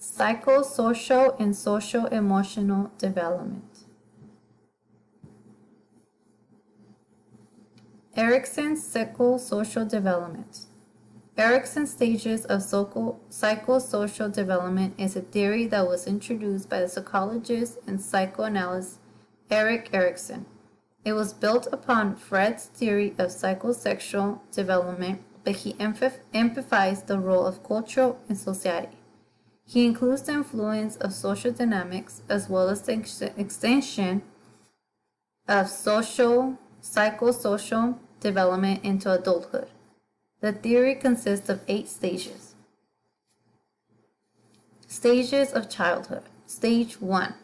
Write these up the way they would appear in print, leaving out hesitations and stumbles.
Psychosocial and social emotional development. Erikson's psychosocial development. Erikson's stages of psychosocial development is a theory that was introduced by the psychologist and psychoanalyst Erik Erikson. It was built upon Freud's theory of psychosexual development, but he emphasized the role of culture in society. He includes the influence of social dynamics as well as the extension of psychosocial development into adulthood. The theory consists of 8 stages. Stages of childhood. Stage 1.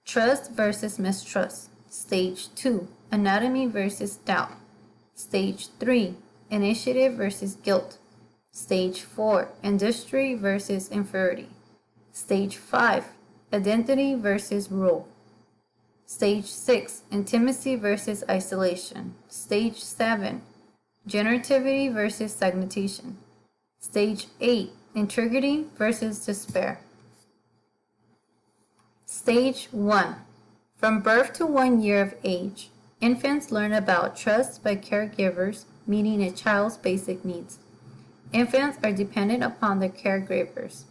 Trust versus mistrust. Stage 2. Anatomy versus doubt. Stage 3. Initiative versus guilt. Stage 4. Industry versus inferiority. Stage 5. Identity versus rule. Stage 6. Intimacy versus isolation. Stage 7. Generativity versus stagnation. Stage 8. Integrity versus despair. Stage 1. From birth to 1 year of age, infants learn about trust by caregivers, meeting a child's basic needs. Infants are dependent upon their caregivers.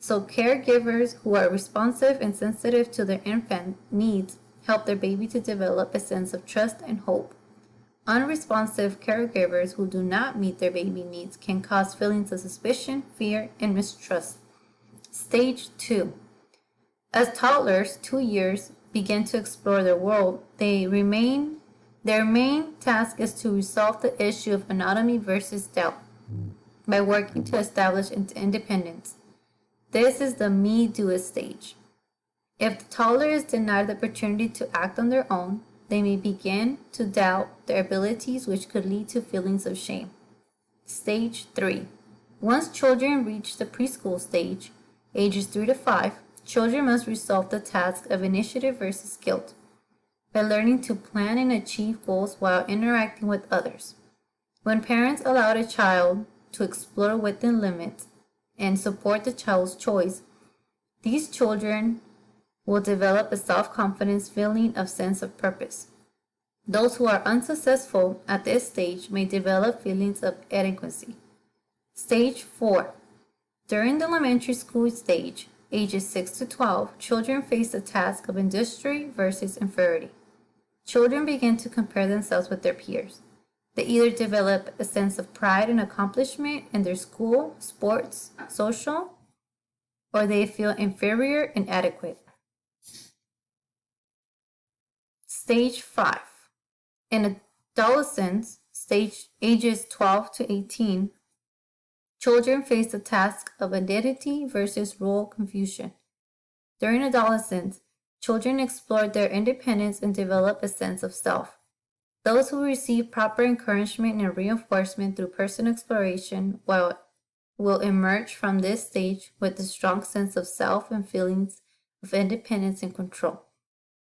So caregivers who are responsive and sensitive to their infant needs help their baby to develop a sense of trust and hope. Unresponsive caregivers who do not meet their baby needs can cause feelings of suspicion, fear, and mistrust. Stage 2. As toddlers, 2 years, begin to explore their world, their main task is to resolve the issue of anatomy versus doubt by working to establish independence. This is the me-do-it stage. If the toddler is denied the opportunity to act on their own, they may begin to doubt their abilities, which could lead to feelings of shame. Stage 3. Once children reach the preschool stage, ages 3 to 5, children must resolve the task of initiative versus guilt by learning to plan and achieve goals while interacting with others. When parents allow a child to explore within limits and support the child's choice, these children will develop a self-confidence feeling of sense of purpose. Those who are unsuccessful at this stage may develop feelings of inadequacy. Stage 4. During the elementary school stage, ages 6 to 12, children face the task of industry versus inferiority. Children begin to compare themselves with their peers. They either develop a sense of pride and accomplishment in their school, sports, social, or they feel inferior and inadequate. Stage 5. In adolescence, ages 12 to 18, children face the task of identity versus role confusion. During adolescence, children explore their independence and develop a sense of self. Those who receive proper encouragement and reinforcement through personal exploration will emerge from this stage with a strong sense of self and feelings of independence and control.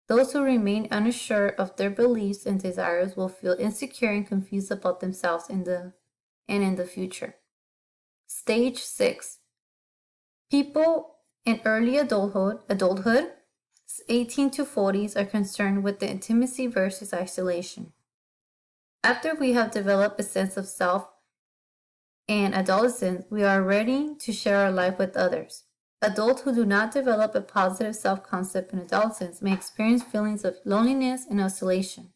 Those who remain unsure of their beliefs and desires will feel insecure and confused about themselves in the future. Stage 6. People in early adulthood, 18 to 40s, are concerned with the intimacy versus isolation. After we have developed a sense of self in adolescence, we are ready to share our life with others. Adults who do not develop a positive self-concept in adolescence may experience feelings of loneliness and isolation.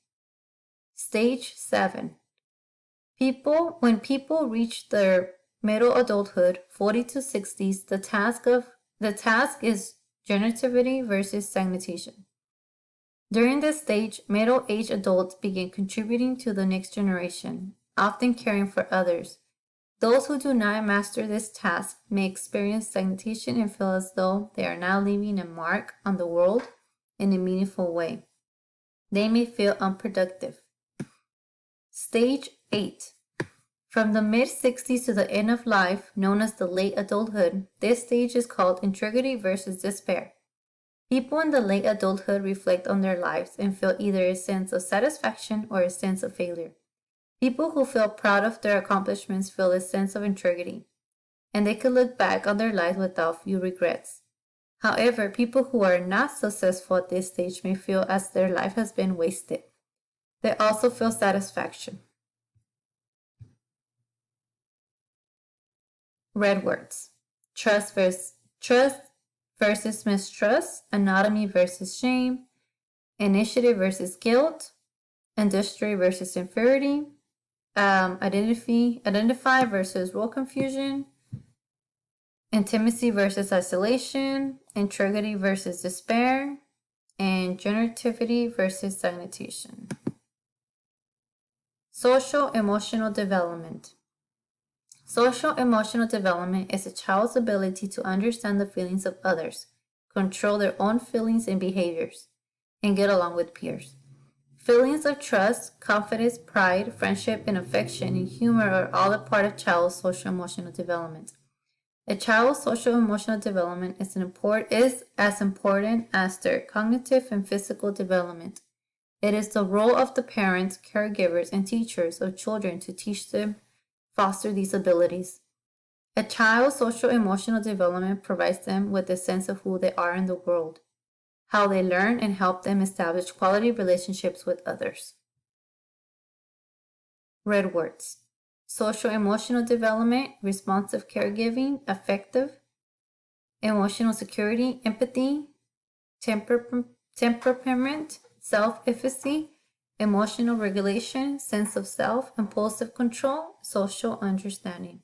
Stage 7. When people reach their middle adulthood, 40 to 60s, the task is generativity versus stagnation. During this stage, middle-aged adults begin contributing to the next generation, often caring for others. Those who do not master this task may experience stagnation and feel as though they are not leaving a mark on the world in a meaningful way. They may feel unproductive. Stage 8. From the mid-60s to the end of life, known as the late adulthood, this stage is called integrity versus despair. People in the late adulthood reflect on their lives and feel either a sense of satisfaction or a sense of failure. People who feel proud of their accomplishments feel a sense of integrity, and they could look back on their lives without few regrets. However, people who are not successful at this stage may feel as their life has been wasted. They also feel satisfaction. Red words. Trust versus mistrust, anatomy versus shame, initiative versus guilt, industry versus inferiority, identify versus role confusion, intimacy versus isolation, integrity versus despair, and generativity versus stagnation. Social emotional development. Social emotional development is a child's ability to understand the feelings of others, control their own feelings and behaviors, and get along with peers. Feelings of trust, confidence, pride, friendship, and affection and humor are all a part of child's social emotional development. A child's social emotional development is as important as their cognitive and physical development. It is the role of the parents, caregivers, and teachers of children to teach them, foster these abilities. A child's social emotional development provides them with a sense of who they are in the world, how they learn, and help them establish quality relationships with others. Red words. Social emotional development, responsive caregiving, affective, emotional security, empathy, temperament, self-efficacy, emotional regulation, sense of self, impulsive control, social understanding.